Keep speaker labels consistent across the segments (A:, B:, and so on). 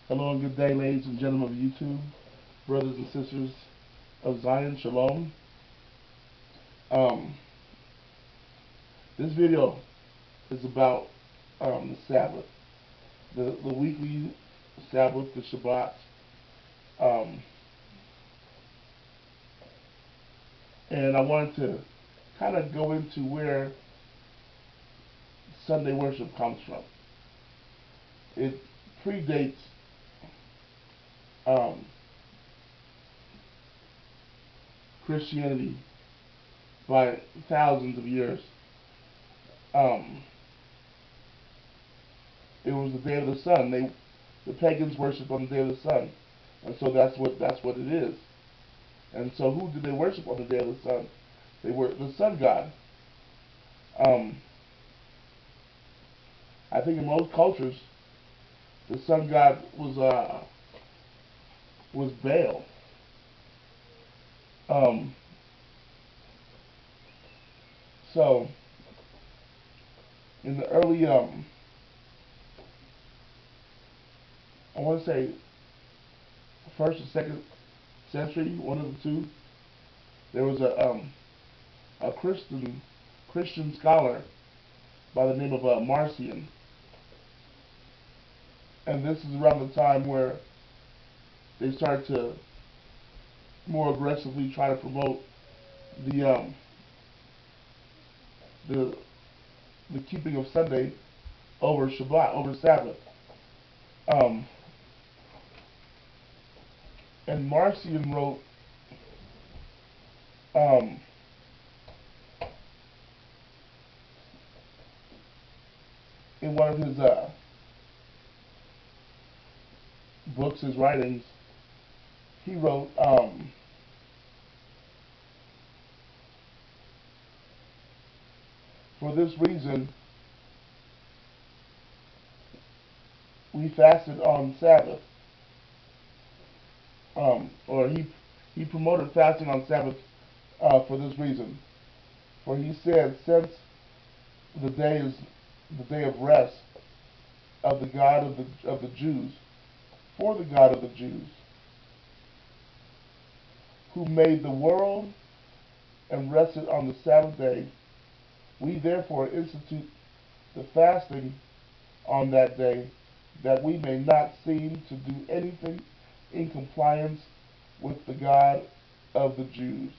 A: Hello and good day, ladies and gentlemen of YouTube, brothers and sisters of Zion, Shalom. Um, this video is about the Sabbath, the weekly Sabbath, the Shabbat, um, and I wanted to kind of go into where Sunday worship comes from. It predates um, Christianity by thousands of years. Um, it was the day of the sun. The pagans worship on the day of the sun, and so that's what it is. And so, who did they worship on the day of the sun? They were the sun god. Um, I think in most cultures, the sun god was Baal. Um, so in the early I want to say first or second century, one of the two, there was a Christian scholar by the name of Marcion, and this is around the time where they started to more aggressively try to promote the um, the the keeping of Sunday over Shabbat, over Sabbath. Um, and Marcion wrote um, in one of his books, his writings, he wrote, for this reason, we fasted on Sabbath. Or he promoted fasting on Sabbath for this reason. For he said, since the day is the day of rest of the God of the Jews, for the God of the Jews, who made the world and rested on the Sabbath day, we therefore institute the fasting on that day, that we may not seem to do anything in compliance with the God of the Jews.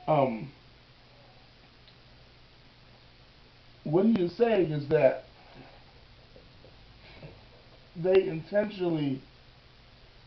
A: Um, what he is saying is that they intentionally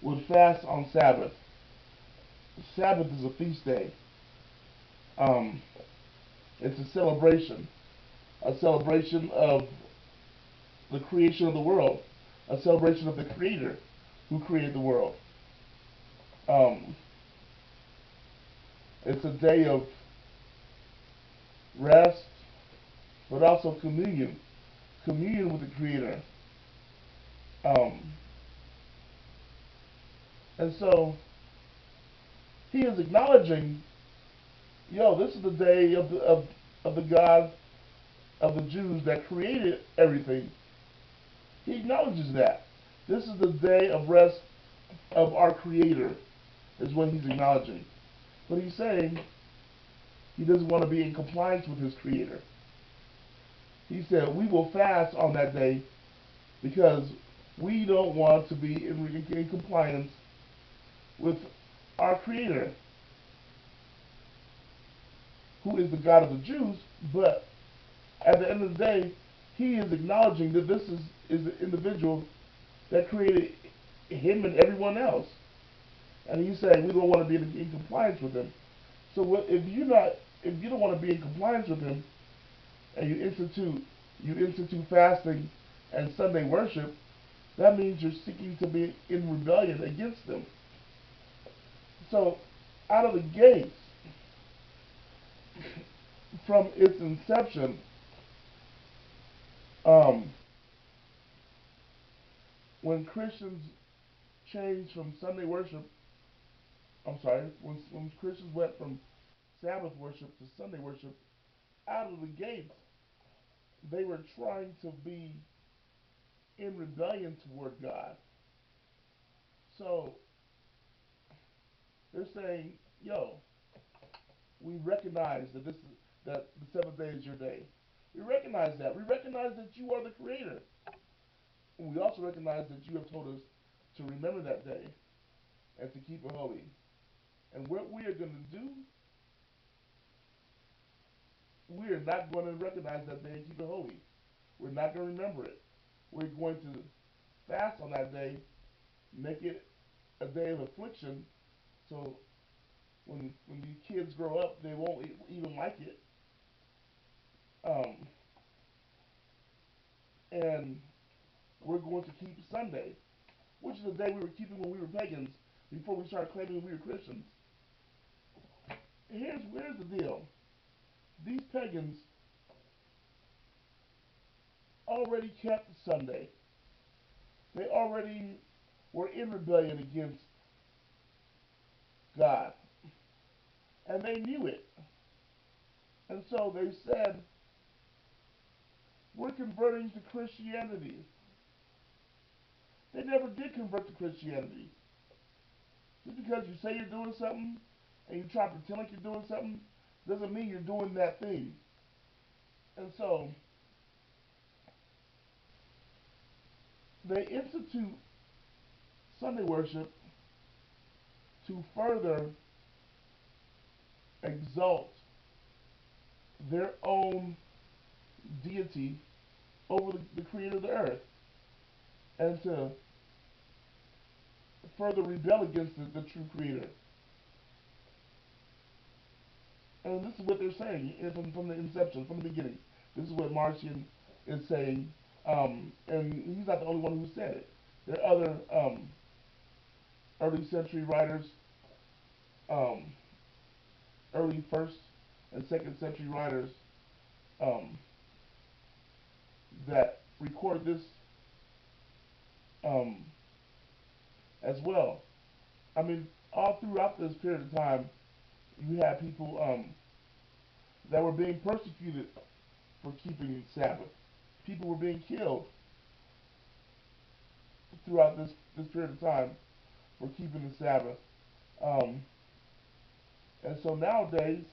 A: would fast on Sabbath. Sabbath is a feast day. Um, it's a celebration of the creation of the world, a celebration of the Creator who created the world. Um, it's a day of rest, but also communion with the Creator. Um, and so he is acknowledging, yo, this is the day of the God of the Jews that created everything. He acknowledges that. This is the day of rest of our Creator, is what he's acknowledging. But he's saying he doesn't want to be in compliance with his Creator. He said, we will fast on that day because we don't want to be in compliance with our Creator, who is the God of the Jews. But at the end of the day, he is acknowledging that is the individual that created him and everyone else. And he's saying we don't want to be in compliance with him. So if you don't want to be in compliance with him, and you institute fasting and Sunday worship, that means you're seeking to be in rebellion against him. So out of the gates, from its inception, um, when Christians changed from Sunday worship, I'm sorry, when Christians went from Sabbath worship to Sunday worship, out of the gates, they were trying to be in rebellion toward God. So they're saying, "Yo, we recognize that the seventh day is your day. We recognize that. We recognize that you are the creator. And we also recognize that you have told us to remember that day and to keep it holy. And what we are going to do, we are not going to recognize that day and keep it holy. We're not going to remember it. We're going to fast on that day, make it a day of affliction, so when these kids grow up, they won't even like it. Um, and we're going to keep Sunday, which is the day we were keeping when we were pagans before we started claiming we were Christians. Here's the deal. These pagans already kept Sunday. They already were in rebellion against God. And they knew it. And so they said, we're converting to Christianity. They never did convert to Christianity. Just because you say you're doing something and you try to pretend like you're doing something doesn't mean you're doing that thing. And so they institute Sunday worship to further exalt their own deity over the creator of the earth and to further rebel against the true creator. And this is what they're saying from the inception, from the beginning. This is what Marcion is saying, and he's not the only one who said it. There are other early century writers, um, early first and second century writers um, that record this um, as well. I mean, all throughout this period of time, you had people that were being persecuted for keeping Sabbath. People were being killed throughout this period of time for keeping the Sabbath. Um, and so nowadays,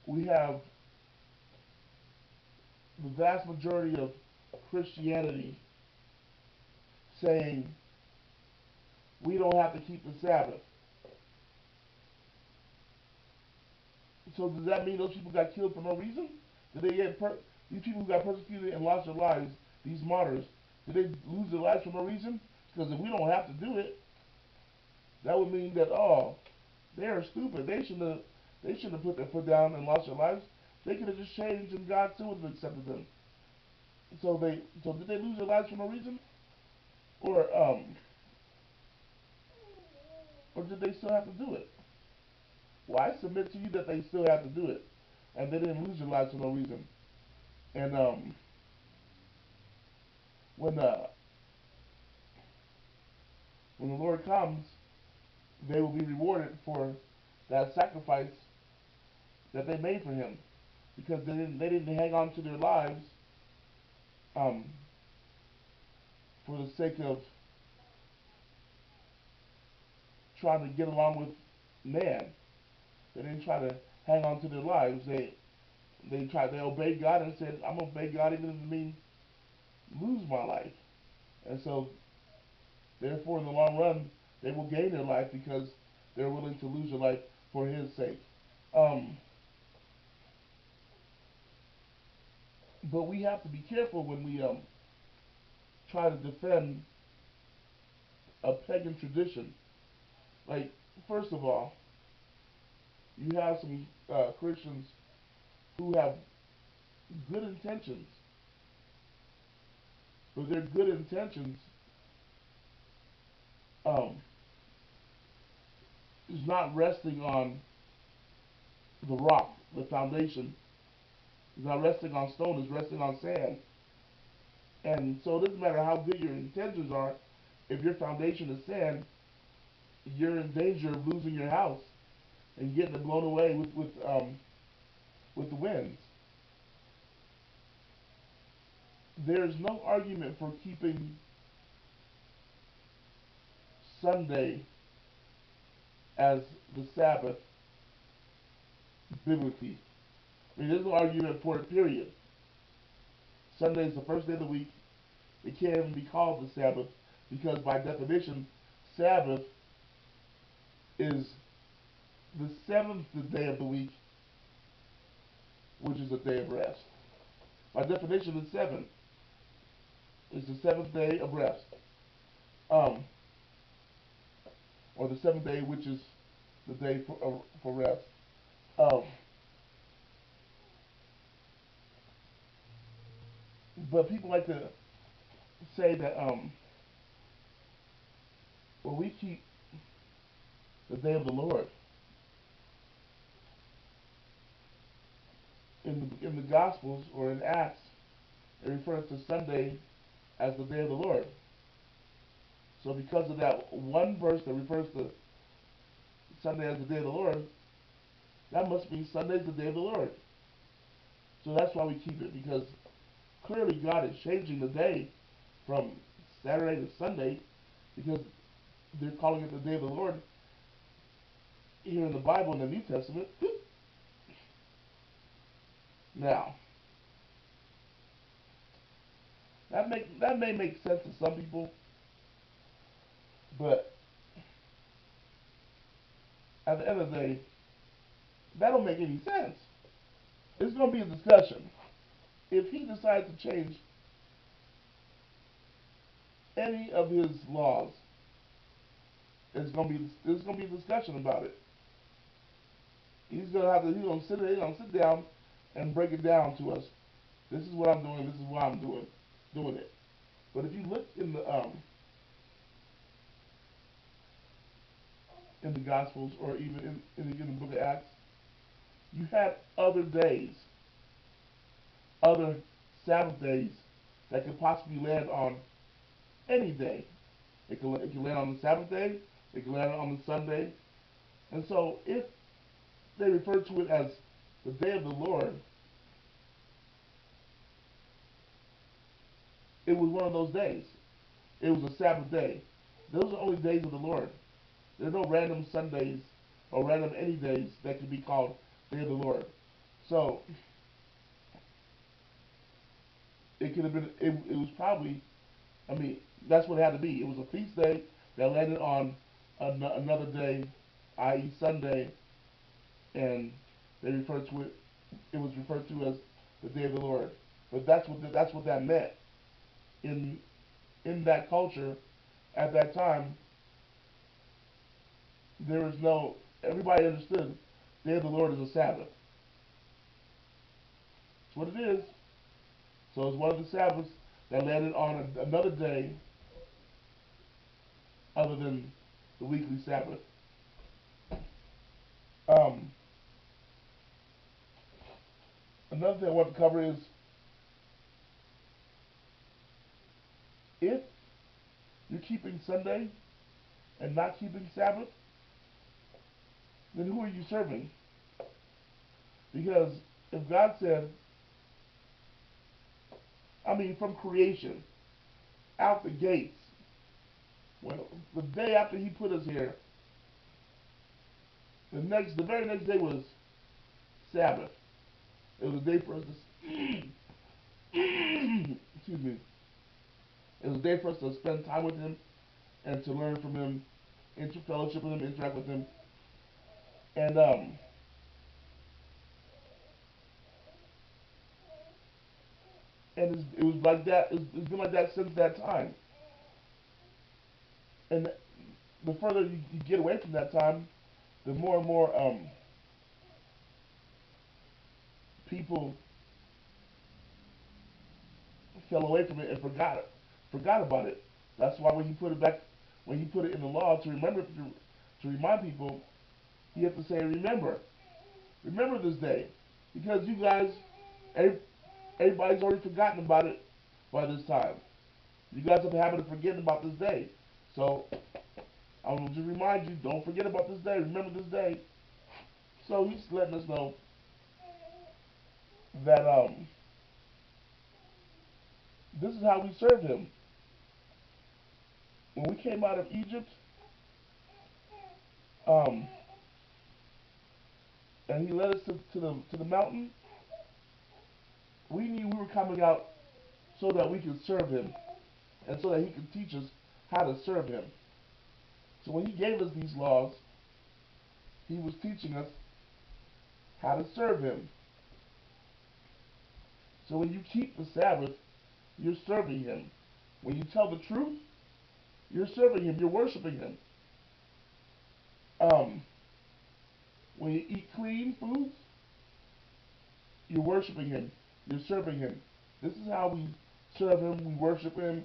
A: we have the vast majority of Christianity saying we don't have to keep the Sabbath. So does that mean those people got killed for no reason? Did they these people who got persecuted and lost their lives, these martyrs, did they lose their lives for no reason? Because if we don't have to do it, that would mean that they are stupid. They shouldn't have put their foot down and lost their lives. They could have just changed and God still would have accepted them. So did they lose their lives for no reason? Or or did they still have to do it? Well, I submit to you that they still have to do it. And they didn't lose their lives for no reason. And when uh when the Lord comes, they will be rewarded for that sacrifice that they made for him. Because they didn't hang on to their lives um for the sake of trying to get along with man. They didn't try to hang on to their lives. They obeyed God and said, I'm gonna obey God even if it means lose my life. And so therefore in the long run they will gain their life because they're willing to lose their life for his sake. Um, but we have to be careful when we try to defend a pagan tradition. Like, first of all, you have some Christians who have good intentions, but their good intentions um, is not resting on the rock, the foundation. It's not resting on stone, it's resting on sand. And so it doesn't matter how good your intentions are, if your foundation is sand, you're in danger of losing your house and getting it blown away with the winds. there's no argument for keeping Sunday as the Sabbath biblically. I mean, there's no argument for it, period. Sunday is the first day of the week. It can't even be called the Sabbath because, by definition, Sabbath is the seventh day of the week, which is a day of rest. By definition, it's seven. It's the seventh day of rest, um, or the seventh day, which is the day for rest. Um, but people like to say that, well, we keep the day of the Lord. In the Gospels or in Acts, it refers to Sunday as the day of the Lord. So because of that one verse that refers to Sunday as the day of the Lord, that must mean Sunday is the day of the Lord. So that's why we keep it, because clearly God is changing the day from Saturday to Sunday, because they're calling it the day of the Lord here in the Bible in the New Testament. Now, that may make sense to some people, but at the end of the day, that don't make any sense. It's going to be a discussion. If he decides to change any of his laws, there's going to be a discussion about it. He's gonna sit down and break it down to us. This is what I'm doing. This is why I'm doing it. But if you look in the Gospels, or even in the Book of Acts, you had other days, other Sabbath days that could possibly land on any day. It could land on the Sabbath day. It could land on the Sunday. And so, if they refer to it as the day of the Lord, it was one of those days. It was a Sabbath day. Those are only days of the Lord. There's no random Sundays or random any days that could be called day of the Lord. So it could have been. It was probably. I mean, that's what it had to be. It was a feast day that landed on another day, i.e., Sunday, and they referred to it. It was referred to as the day of the Lord. But that's what that meant in in that culture at that time. There was no. Everybody understood. Day of the Lord is a Sabbath. That's what it is. So it's one of the Sabbaths that landed on another day other than the weekly Sabbath. Um, Another thing I want to cover is, if you're keeping Sunday and not keeping Sabbath, then who are you serving? Because if God said, I mean, from creation, out the gates, when the day after He put us here, the very next day was Sabbath. It was a day for us to, excuse me, it was a day for us to spend time with Him and to learn from Him, fellowship with Him, interact with Him, and it was like that. It's been like that since that time. And the further you get away from that time, the more and more people fell away from it and forgot about it. That's why when he put it in the law to remind people, he has to say, remember this day, because you guys, everybody's already forgotten about it by this time. You guys have a habit of forgetting about this day. So I will just remind you, don't forget about this day. Remember this day. So he's letting us know that This is how we serve him. When we came out of Egypt, um, and he led us to the mountain, we knew we were coming out so that we could serve him and so that he could teach us how to serve him. So when he gave us these laws, he was teaching us how to serve him. So when you keep the Sabbath, you're serving him. When you tell the truth, you're serving him. You're worshiping him. Um, when you eat clean foods, you're worshiping him. You're serving him. This is how we serve him. We worship him.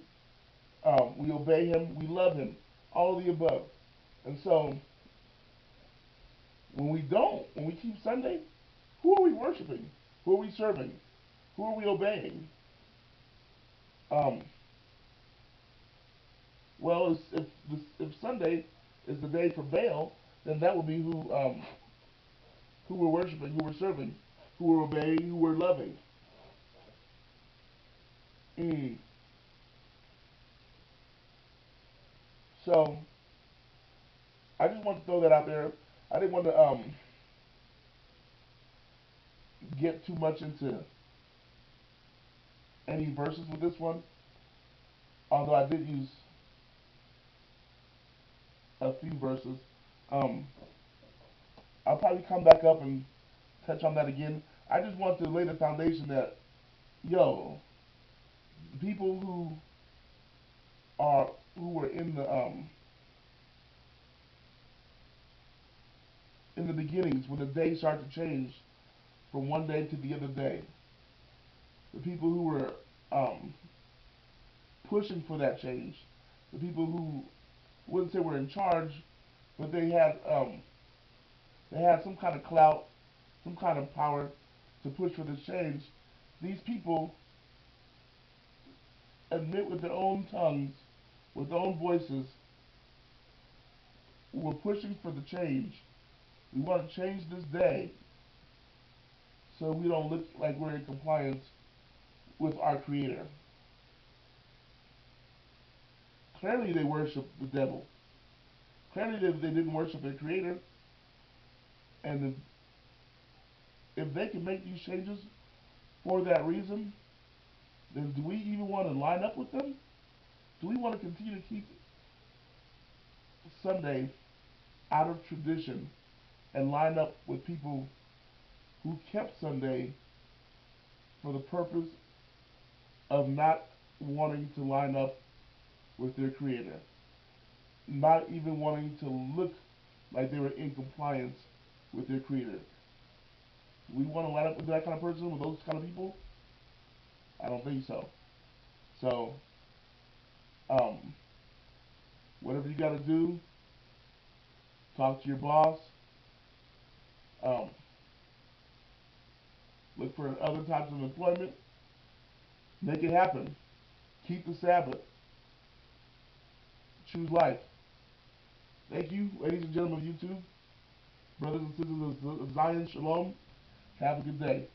A: We obey him. We love him. All of the above. And so when we keep Sunday, who are we worshiping? Who are we serving? Who are we obeying? Um, well, if Sunday is the day for Baal, then that would be who we're worshiping, who we're serving, who we're obeying, who we're loving. Mm. So I just want to throw that out there. I didn't want to get too much into any verses with this one, although I did use a few verses. Um, I'll probably come back up and touch on that again. I just want to lay the foundation that, yo, people are who were in the beginnings when the day started to change from one day to the other day, the people who were um, pushing for that change, the people who wouldn't say were in charge, but they had some kind of clout, some kind of power to push for this change. These people admit with their own tongues, with their own voices, we're pushing for the change. We want to change this day so we don't look like we're in compliance with our Creator. Clearly, they worship the devil. Clearly, they didn't worship their Creator. And if they can make these changes for that reason, then do we even want to line up with them? Do we want to continue to keep Sunday out of tradition and line up with people who kept Sunday for the purpose of not wanting to line up with their Creator, not even wanting to look like they were in compliance with their Creator? Do we want to line up with that kind of person, with those kind of people? I don't think so. So, um, whatever you got to do, talk to your boss, um, look for other types of employment, make it happen. Keep the Sabbath. Choose life. Thank you, ladies and gentlemen of YouTube, brothers and sisters of Zion. Shalom. Have a good day.